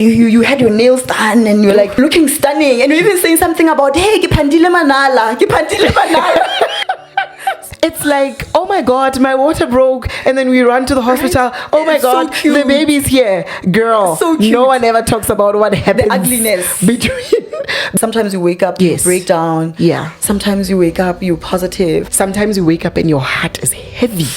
You had your nails done and you're like looking stunning, and you're even saying something about, hey, ke phandile manala. It's like, oh my God, my water broke, and then we run to the hospital. Right? Oh my God, so the baby's here. Girl, so cute. No one ever talks about what happens. The ugliness. Between. Sometimes you wake up, you break down. Yeah. Sometimes you wake up, you're positive. Sometimes you wake up and your heart is heavy.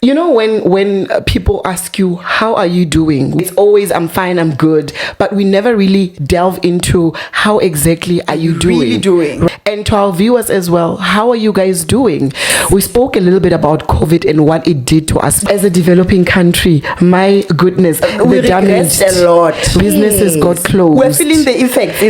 You know, when people ask you, how are you doing? It's always, I'm fine, I'm good. But we never really delve into how exactly are you doing? And to our viewers as well, how are you guys doing? We spoke a little bit about COVID and what it did to us as a developing country. My goodness, we damage a lot. Businesses got closed. We're feeling the effects.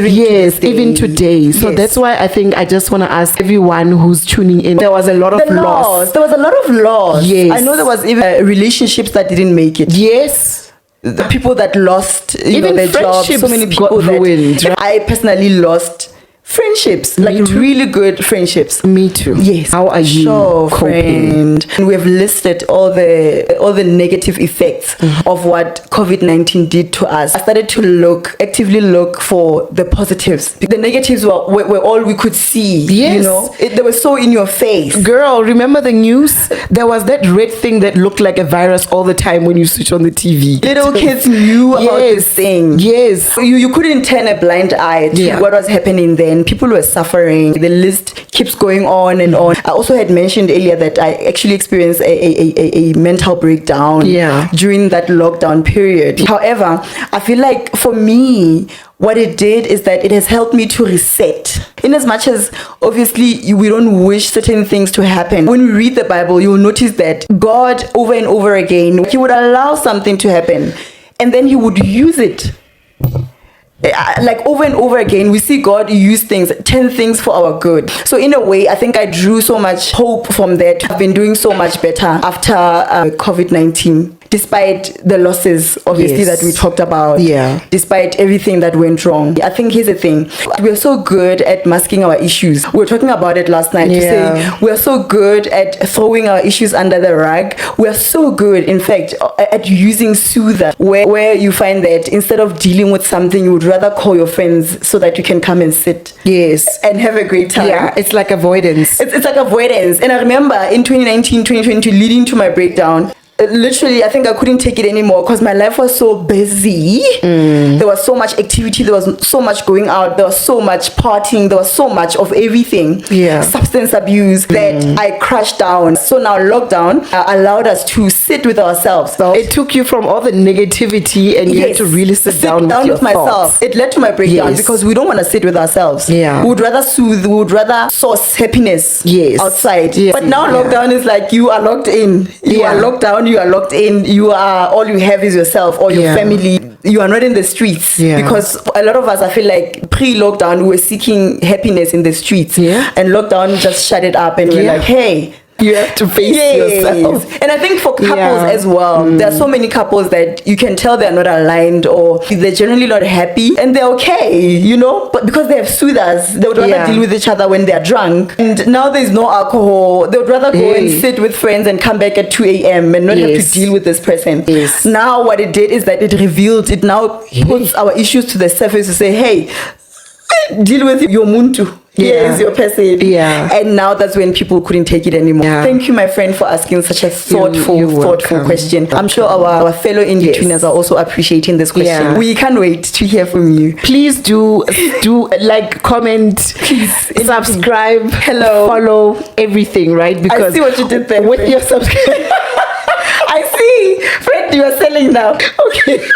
Even today. So that's why I think I just want to ask everyone who's tuning in. There was a lot of loss. There was a lot of loss. Yes. I know there was even relationships that didn't make it. Yes. The people that lost even their jobs. So many people got ruined. Right? I personally lost friendships, like really good friendships. Me too. Yes. How are you coping? Friend. And we have listed all the negative effects of what COVID-19 did to us. I started to actively look for the positives. The negatives were all we could see. Yes. You know, they were so in your face. Girl, remember the news? There was that red thing that looked like a virus all the time when you switch on the TV. Little kids knew about this thing. Yes. You couldn't turn a blind eye to what was happening then. People were suffering. The list keeps going on and on. I also had mentioned earlier that I actually experienced a mental breakdown during that lockdown period. However, I feel like for me, what it did is that it has helped me to reset. In as much as obviously we don't wish certain things to happen. When we read the Bible, you'll notice that God over and over again, he would allow something to happen and then he would use it. Like over and over again, we see God use things, 10 things for our good. So in a way, I think I drew so much hope from that. I've been doing so much better after COVID-19. Despite the losses, obviously, that we talked about. Yeah. Despite everything that went wrong. I think here's the thing. We're so good at masking our issues. We were talking about it last night. To say we're so good at throwing our issues under the rug. We're so good, in fact, at using soother. Where you find that instead of dealing with something, you would rather call your friends so that you can come and sit. Yes. And have a great time. Yeah, it's like avoidance. It's like avoidance. And I remember in 2019, 2020, leading to my breakdown, literally, I think I couldn't take it anymore because my life was so busy. There was so much activity. There was so much going out. There was so much partying. There was so much of everything. Substance abuse that I crashed down. So now lockdown allowed us to sit with ourselves. So it took you from all the negativity and you had to really sit down with myself. It led to my breakdown because we don't want to sit with ourselves. We would rather soothe. We would rather source happiness outside. But now lockdown is like you are locked in. You are locked down. You are locked in. All you have is yourself or your family. You are not in the streets because a lot of us, I feel like pre-lockdown, we were seeking happiness in the streets, and lockdown just shut it up, and we're like, hey, you have to face yourself. And I think for couples as well, there are so many couples that you can tell they're not aligned or they're generally not happy, and they're okay, you know, but because they have soothers, they would rather deal with each other when they're drunk. And now there's no alcohol. They would rather go and sit with friends and come back at 2 a.m. and not have to deal with this person. Now what it did is that it revealed, it now puts our issues to the surface to say, hey, deal with your muntu. Here is your person. And now that's when people couldn't take it anymore. Thank you, my friend, for asking such a thoughtful question. I'm sure our fellow in-betweeners are also appreciating this question. We can't wait to hear from you. Please do like, comment, subscribe, follow everything, right? Because I see what you did there. With your subscribe. I see. Friend, you are selling now. Okay.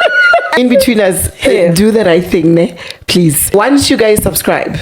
In between us, do the right thing, ne? Please. Once you guys subscribe,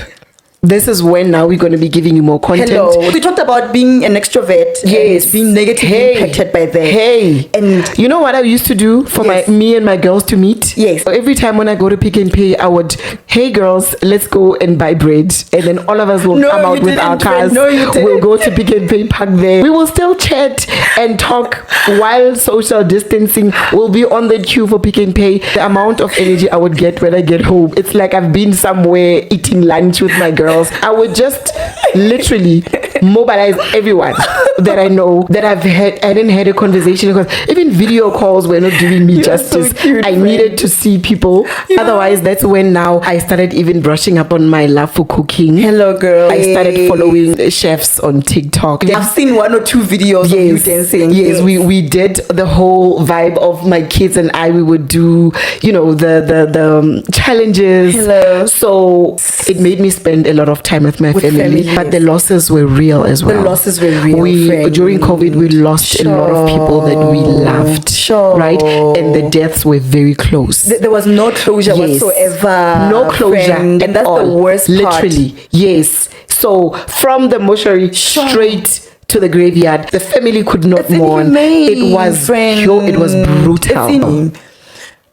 this is when now we're going to be giving you more content. We talked about being an extrovert. Being negatively impacted by that. And you know what I used to do for me and my girls to meet? So every time when I go to Pick and Pay, I would, hey girls, let's go and buy bread. And then all of us will come out with our cars. We'll go to Pick and Pay, park there. We will still chat and talk while social distancing, will be on the queue for Pick and Pay. The amount of energy I would get when I get home, it's like I've been somewhere eating lunch with my girls. I would just literally mobilize everyone that I know that I hadn't had a conversation, because even video calls were not doing me justice. So cute, I needed to see people. Otherwise, that's when now I started even brushing up on my love for cooking. Hello, girl. I started following chefs on TikTok. I've seen 1 or 2 videos of you dancing. Yes, we did the whole vibe of my kids and I. We would do, the challenges. Hello. So it made me spend a lot of time with my family. But the losses were real as well. The losses were real. During COVID, we lost a lot of people that we loved. Right? And the deaths were very close. There was no closure whatsoever. No closure. And that's the worst part. Literally. Yes. So from the mortuary straight to the graveyard, the family could not mourn. It was brutal.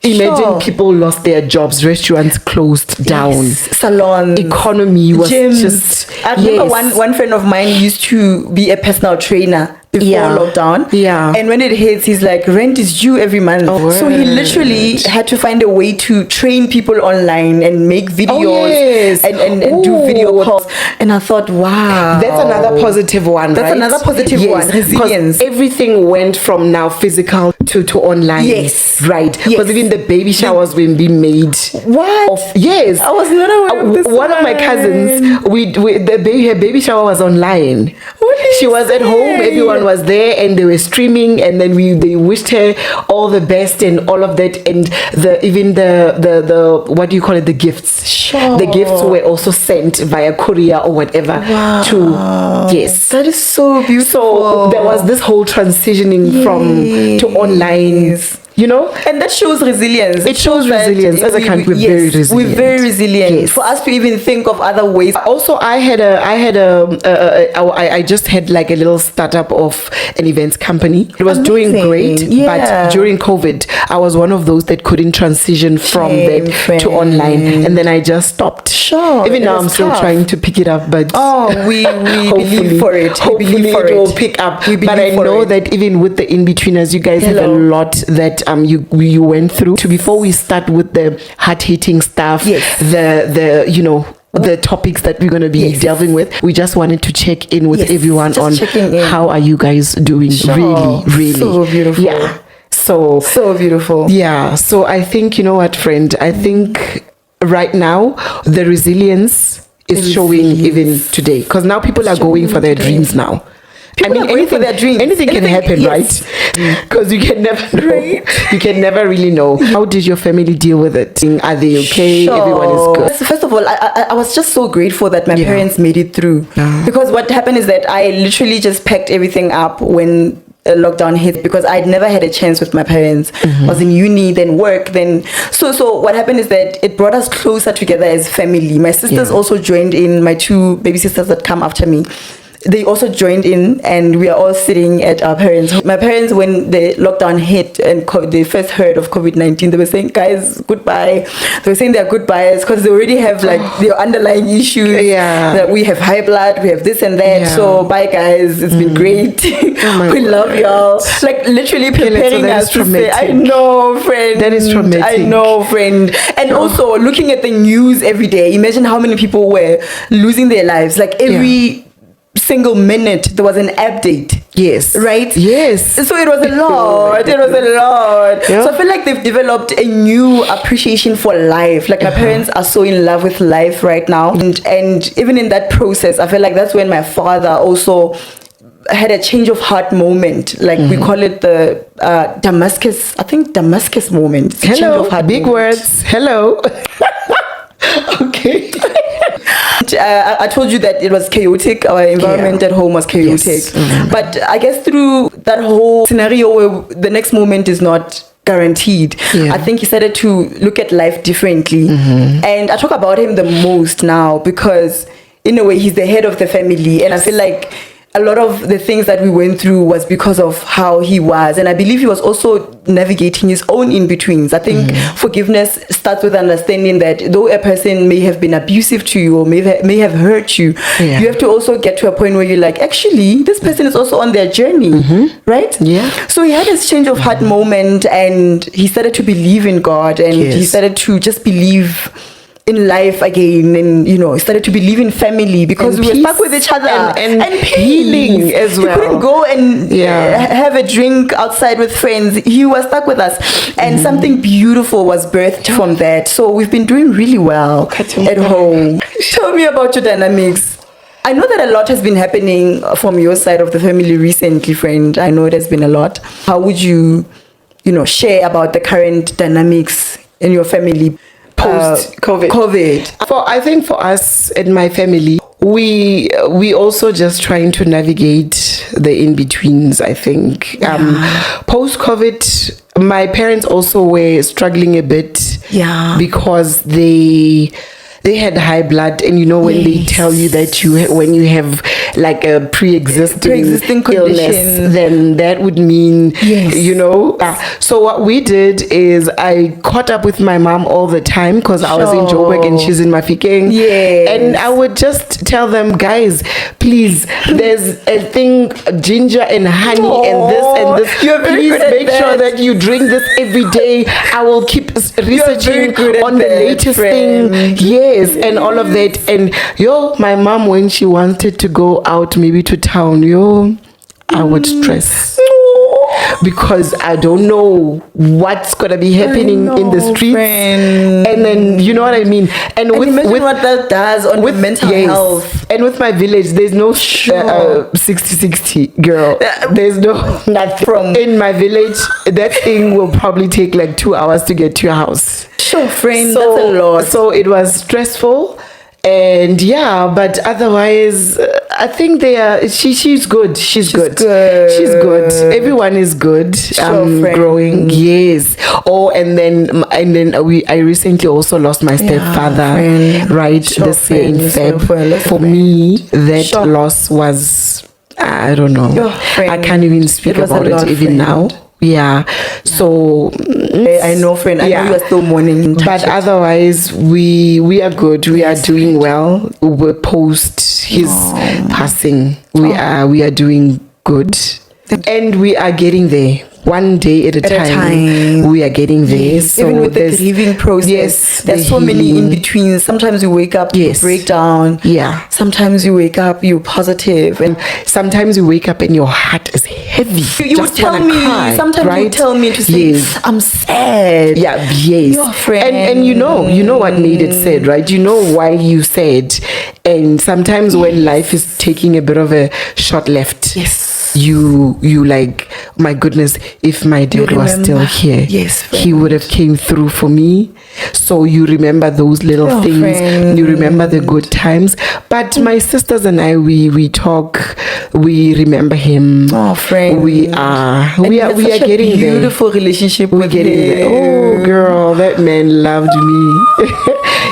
Imagine people lost their jobs, restaurants closed down, salons, economy was gyms. just. I remember one friend of mine used to be a personal trainer before lockdown. Yeah. And when it hits, he's like, rent is due every month. So he literally had to find a way to train people online and make videos and do video calls. And I thought, wow. That's another positive one, That's another positive one. Resilience. Everything went from now physical to online. Yes. Right. Because even the baby showers were being made. What? Yes. I was not aware of this. One of my cousins, her baby shower was online. She was at home, everyone was there, and they were streaming, and then they wished her all the best and all of that, and the what do you call it, the gifts. Sure. The gifts were also sent via courier or whatever That is so beautiful. So there was this whole transitioning to online. And that shows resilience. It shows resilience. As a country, we're very resilient. We're very resilient. For us to even think of other ways. Also, I just had like a little startup of an events company. It was doing great, but during COVID, I was one of those that couldn't transition from that to online, and then I just stopped. Sure. Even now, I'm still trying to pick it up, but we believe for it. Hopefully, it will pick up. But I know that even with the in-betweeners, you guys have a lot that you went through. Before we start with the hard-hitting stuff, the topics that we're going to be delving with, we just wanted to check in with everyone on how are you guys doing. Really so beautiful. So beautiful. So I think, you know what, friend, I think right now the resilience is showing even today, because now people are going for their dreams now. Anything can happen, right? Because you can never know. You can never really know. How did your family deal with it? Are they okay? Everyone is good. First of all, I was just so grateful that my parents made it through. Because what happened is that I literally just packed everything up when lockdown hit, because I'd never had a chance with my parents. I was in uni, then work, then so what happened is that it brought us closer together as family. My sisters also joined in, my 2 baby sisters that come after me. They also joined in, and we are all sitting at our parents. My parents, when the lockdown hit and they first heard of COVID-19, they were saying, guys, goodbye. They were saying their goodbyes because they already have like their underlying issues. That we have high blood, we have this and that. So bye, guys. It's been great. We love y'all. Like literally preparing us to say, I know, friend. That is traumatic. I know, friend. And also looking at the news every day. Imagine how many people were losing their lives. Like every single minute there was an update. Right? So it was a lot. So I feel like they've developed a new appreciation for life. Like my parents are so in love with life right now, and even in that process I feel like that's when my father also had a change of heart moment. Like we call it the Damascus moment. Hello, change of heart big moment. words. Hello. Okay. I told you that it was chaotic. Our environment at home was chaotic. But I guess through that whole scenario where the next moment is not guaranteed, I think he started to look at life differently. And I talk about him the most now because in a way he's the head of the family, and I feel like a lot of the things that we went through was because of how he was. And I believe he was also navigating his own in-betweens. I think forgiveness starts with understanding that though a person may have been abusive to you or may have hurt you, you have to also get to a point where you're like, actually, this person is also on their journey, right? Yeah. So he had this change of heart moment, and he started to believe in God, and he started to just believe in life again, and he started to believe in family, because we were stuck with each other, and healing as well. He couldn't go and have a drink outside with friends. He was stuck with us, and something beautiful was birthed from that. So we've been doing really well at home. Tell me about your dynamics. I know that a lot has been happening from your side of the family recently, friend. I know it has been a lot. How would you share about the current dynamics in your family post-COVID? I think for us and my family, we also just trying to navigate the in-betweens, I think. Post-COVID, my parents also were struggling a bit because they had high blood, and when they tell you that when you have like a pre-existing illness, then that would mean so what we did is I caught up with my mom all the time, because I was in Joburg and she's in Mafikeng, and I would just tell them, guys, please, there's a thing, ginger and honey and this, please make sure that you drink this every day. I will keep researching on the latest thing. And all of that. And my mom, when she wanted to go out maybe to town, I would stress, because I don't know what's gonna be happening in the streets, and then you know what I mean. And with what that does on with mental health. And with my village, there's no 60-60, girl. There's no nothing. In my village, that thing will probably take like 2 hours to get to your house. Sure, friend, that's a lot. So it was stressful. And but otherwise, I think she's good. She's good. She's good. Everyone is good. Growing. Yes. And then I recently also lost my stepfather. Right. This year in Feb. For me, that loss was, I don't know. I can't even speak about it even now. So I know, friend. I know you are still mourning, but otherwise we are good. We are doing well. We're post his passing. We are doing good, and we are getting there. One day at a time, we are getting there. So even with the grieving process, there's so many in between. Sometimes you wake up, you break down. Sometimes you wake up, you're positive, and sometimes you wake up and your heart is heavy. You would tell me. Sometimes you tell me to say, "I'm sad." Your friend. And you know what made it sad, right? You know why you sad. And sometimes when life is taking a bit of a short left, you like, my goodness, if my dad was still here, he would have came through for me. So you remember those little things, you remember the good times. But my sisters and I, we talk, we remember him. Friend, we are getting there. Beautiful relationship. We're getting there. Oh girl, that man loved me.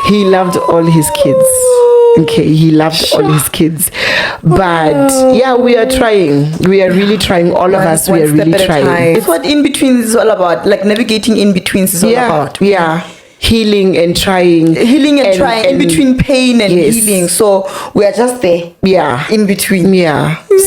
He loved all his kids. Okay, he loved all his kids. But we are trying. We are really trying. All of us, we are really trying. It's what in-betweens is all about. Like navigating in-betweens is all about. Healing and trying. In between pain and healing. So we are just there. In between.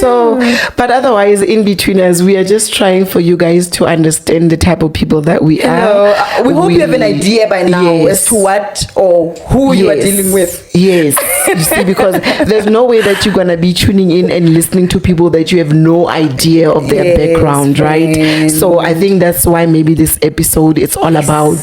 So, but otherwise, in between us, we are just trying for you guys to understand the type of people that we are. We hope you have an idea by now as to what or who you are dealing with. You see, because there's no way that you're gonna be tuning in and listening to people that you have no idea of their background, right? So I think that's why maybe this episode, it's all about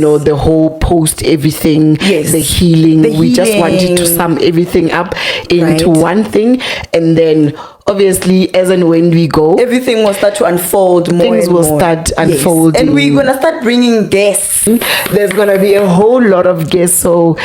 the whole post everything, the healing. We just wanted to sum everything up into one thing, and then obviously as and when we go, everything will start to unfold more. Things will start unfolding, and we're gonna start bringing guests. There's gonna be a whole lot of guests, so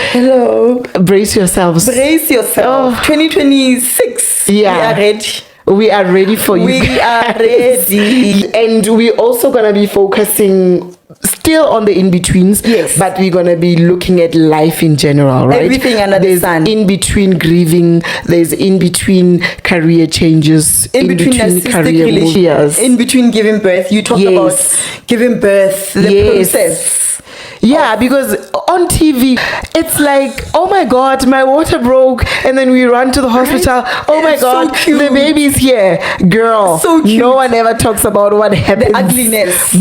brace yourselves. 2026. We are ready. We are ready for you. We are ready. And we're also gonna be focusing still on the in-betweens, yes, but we're gonna be looking at life in general, right? Everything under the sun. In between grieving, there's in between career changes, in between career moves, in between giving birth. You talk about giving birth, the process. Yeah, because on TV, it's like, oh my God, my water broke, and then we run to the hospital. Right? Oh my God, so the baby's here, girl. So cute. No one ever talks about what happens. The ugliness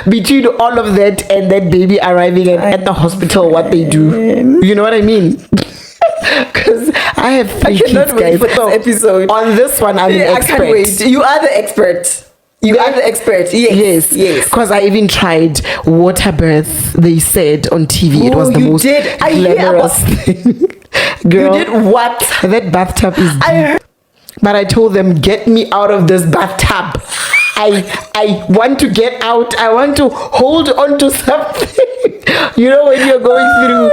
between all of that and that baby arriving at the hospital. What they do, you know what I mean? Because I have 3 kids, guys. For this episode. On this one, I'm an expert. I can't wait. You are the expert. You are the expert. Yes. Because I even tried water birth. They said on TV it was the most glamorous thing. Girl, you did what? That bathtub is deep. But I told them, get me out of this bathtub. I want to get out. I want to hold on to something. You know, when you're going through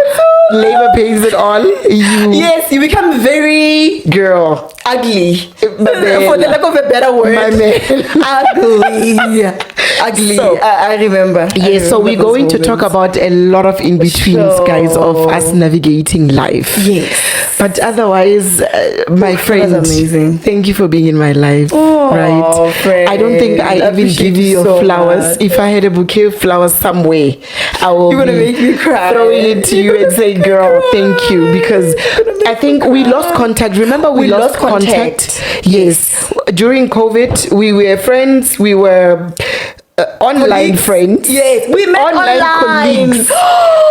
labor pains and all, you become very ugly. For the lack of a better word, my man. ugly. So, I remember. Yes, so we're going to talk about a lot of in-betweens, guys, of us navigating life. Yes. But otherwise, my friend, amazing. Thank you for being in my life. Right? Friend. I don't think I even give you your flowers. If I had a bouquet of flowers somewhere, I will You're gonna make me cry. Throwing it to you and say, girl, thank you. Because I think we lost contact. Remember, we lost contact. Yes. During COVID, we were friends. We were online friends. Yes, we met online. Colleagues.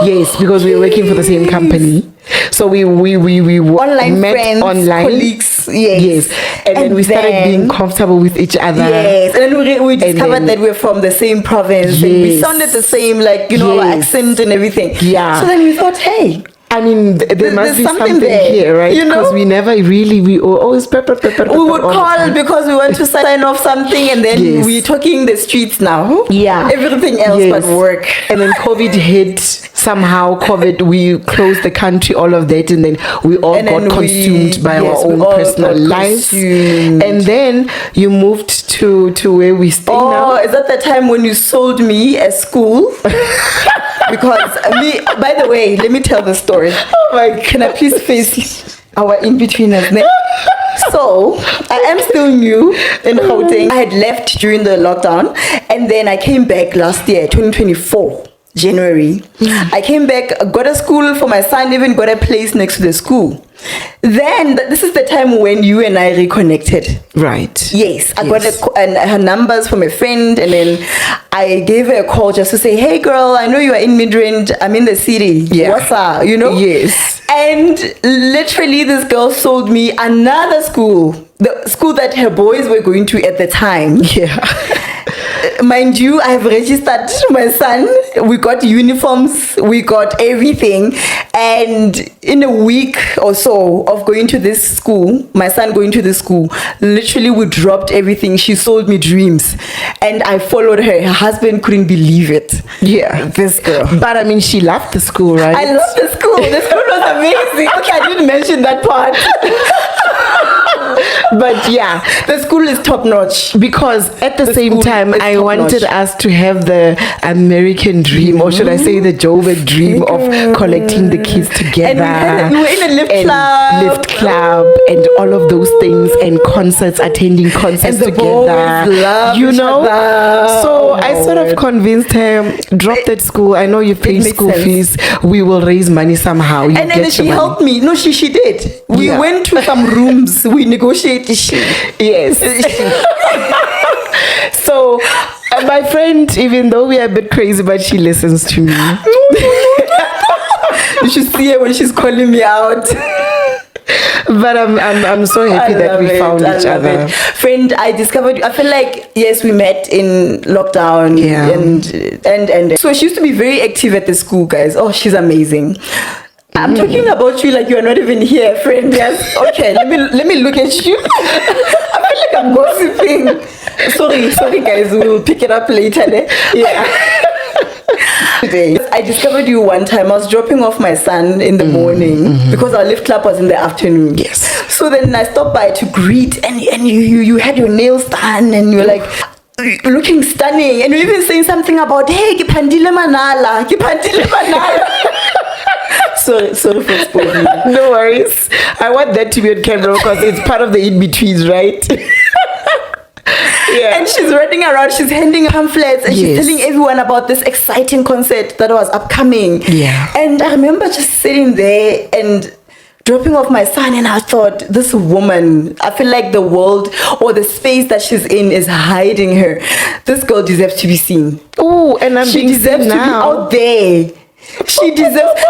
Yes, because we were working for the same company. So we online met friends, online colleagues. Yes. And then we started being comfortable with each other. Yes. And then we discovered that we're from the same province. Yes. And we sounded the same, like, our accent and everything. Yeah. So then we thought, hey, I mean, there must be something there, here, right? Because we never really, we always we would call because we want to sign off something, and then we're talking the streets now. Yeah. Everything else but work. And then COVID hit. Somehow we closed the country, all of that, and then we all got consumed by our own personal lives. And then you moved to where we stay now. Is that the time when you sold me at school? Because by the way, let me tell the story. Oh my God. Can I please face our in-betweeners? So I am still new in Gauteng. I had left during the lockdown, and then I came back last year, 2024. January. I came back, got a school for my son, even got a place next to the school. Then this is the time when you and I reconnected. Right. Yes. I got her numbers from a friend, and then I gave her a call just to say, hey girl, I know you are in Midrand, I'm in the city. Yeah. What's up? Yes. And literally this girl sold me another school. The school that her boys were going to at the time. Yeah. Mind you, I have registered my son. We got uniforms, we got everything. And in a week or so of going to this school, my son going to this school, literally we dropped everything. She sold me dreams. And I followed her. Her husband couldn't believe it. Yeah. This girl. But I mean, she loved the school, right? I loved the school. The school was amazing. Okay, I didn't mention that part. But yeah, the school is top notch. Because at the same time, I wanted us to have the American dream, or should I say the Joburg dream of collecting the kids together. And we were in a lift club. And all of those things, and concerts, attending concerts together. You know? So I sort of convinced her, drop that school. I know you pay school fees. We will raise money somehow. And then she helped me. No, she did. We went to some rooms. We negotiated. Yes. So my friend, even though we are a bit crazy, but she listens to me. You should see her when she's calling me out. But I'm so happy that we found each other. Friend, I discovered you. I feel like, yes, we met in lockdown. Yeah. And so she used to be very active at the school, guys. Oh, she's amazing. I'm talking about you like you are not even here, friend. Yes. Okay, let me look at you. I feel like I'm gossiping. Sorry guys, we'll pick it up later. Yeah. I discovered you one time. I was dropping off my son in the morning because our lift club was in the afternoon. Yes. So then I stopped by to greet, and you had your nails done, and you're like, looking stunning, and you're even saying something about, hey, ki phandile manala. Sorry for spoiling. No worries. I want that to be on camera because it's part of the in-betweens, right? Yeah. And she's running around, she's handing pamphlets, and she's telling everyone about this exciting concert that was upcoming. Yeah. And I remember just sitting there and dropping off my son, and I thought, this woman, I feel like the world or the space that she's in is hiding her. This girl deserves to be seen. Oh, and she deserves to be out there. She deserves.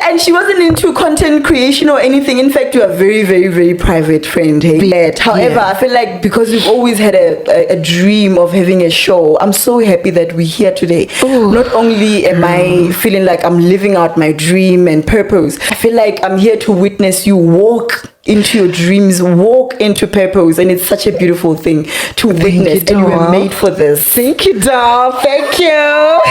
And she wasn't into content creation or anything. In fact, you're a very, very, very private friend. Hey? However, I feel like because we've always had a dream of having a show, I'm so happy that we're here today. Ooh. Not only am I feeling like I'm living out my dream and purpose, I feel like I'm here to witness you walk into your dreams, walk into purpose, and it's such a beautiful thing to witness. And you were made for this. Thank you, doll. Thank you.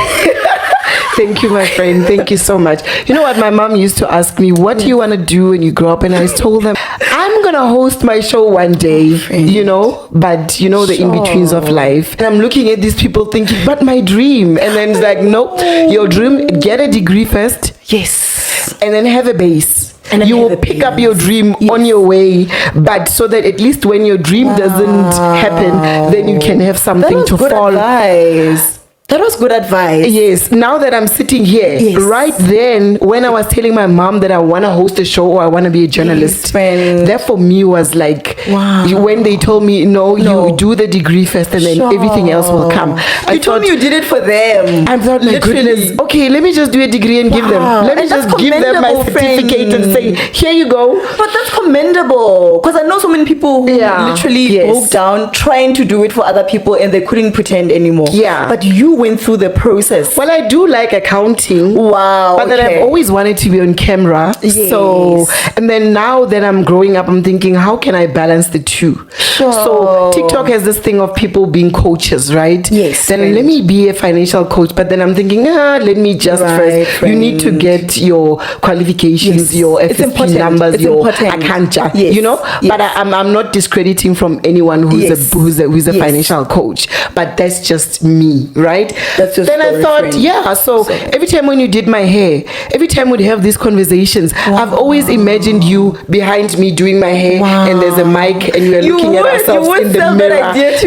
Thank you, my friend. Thank you so much. You know what? My mom used to ask me, what do you want to do when you grow up? And I told them, I'm going to host my show one day, you know, but you know, the in-betweens of life. And I'm looking at these people thinking, but my dream. And then it's like, nope, your dream, get a degree first. Yes. And then have a base. And you will pick up your dream on your way, but so that at least when your dream doesn't happen, then you can have something to fall. Advice. That was good advice. Yes. Now that I'm sitting here, right then, when I was telling my mom that I want to host a show or I want to be a journalist, that for me was like, when they told me, no, you do the degree first and then everything else will come. You told me you did it for them. I thought, my goodness, okay, let me just do a degree and give them. Let me just give them my certificate and say, here you go. But that's commendable. Because I know so many people who literally broke down trying to do it for other people and they couldn't pretend anymore. Yeah. But you went through the process. Well, I do like accounting. Wow. But then I've always wanted to be on camera. Yes. So, and then now that I'm growing up, I'm thinking, how can I balance the two? Sure. So TikTok has this thing of people being coaches, right? Yes. Then let me be a financial coach. But then I'm thinking, let me just first. You need to get your qualifications, your FSP numbers, your akanja, you know? But I'm not discrediting from anyone who's a financial coach. But that's just me, right? That's just then I thought, so every time when you did my hair, every time we'd have these conversations, I've always imagined you behind me doing my hair, and there's a mic, and we're looking at ourselves in the mirror,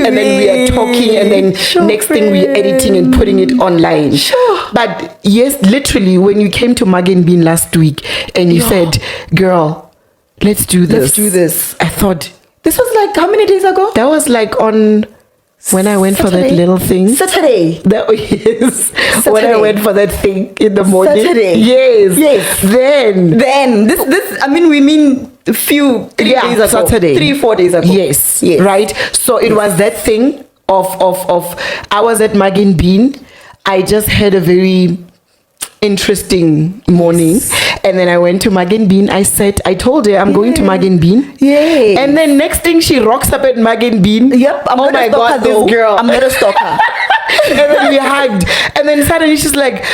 and then we are talking, and then next thing we're editing and putting it online. But yes, literally, when you came to Mug and Bean last week, and you said, girl, let's do this. I thought, this was like how many days ago? That was like on... When I went for that little thing. Saturday. When I went for that thing in the morning. Saturday. Yes. Then this I mean, we mean a few 3 days ago. Saturday. 3-4 days ago. Yes. Right. So it was that thing of I was at Mug and Bean. I just had a very interesting morning, and then I went to Mug and Bean. I told her I'm going to Mug and Bean. And then next thing she rocks up at Mug and Bean. I'm oh my god, this girl, I'm gonna stalk her. And then we hugged, and then suddenly she's like,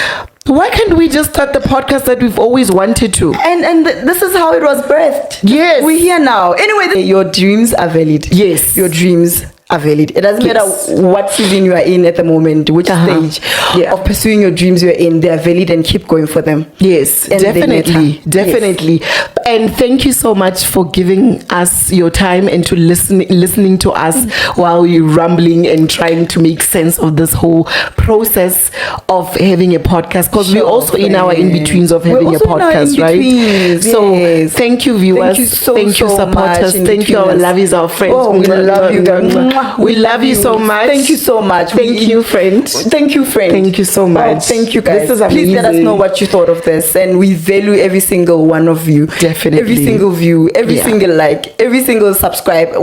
why can't we just start the podcast that we've always wanted to? And this is how it was birthed. Yes, we're here now. Anyway, your dreams are valid. Yes, your dreams are valid. It doesn't matter what season you are in at the moment, which stage of pursuing your dreams you're in, they are valid, and keep going for them. Yes, and definitely. And thank you so much for giving us your time and to listening to us while we're rambling and trying to make sense of this whole process of having a podcast, because we're also in our in-betweens of having a podcast, right? So thank you, viewers. Thank you, supporters. Thank you, our lovies, our friends. We love you guys. We love you so much. Thank you so much. Thank you, friend. Thank you, friend. Thank you so much. Thank you, guys. This is amazing. Please let us know what you thought of this, and we value every single one of you. Definitely. Every single view, every single like, every single subscribe.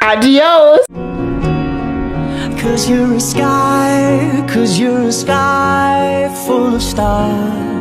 Adios. 'Cause you're a sky full of stars.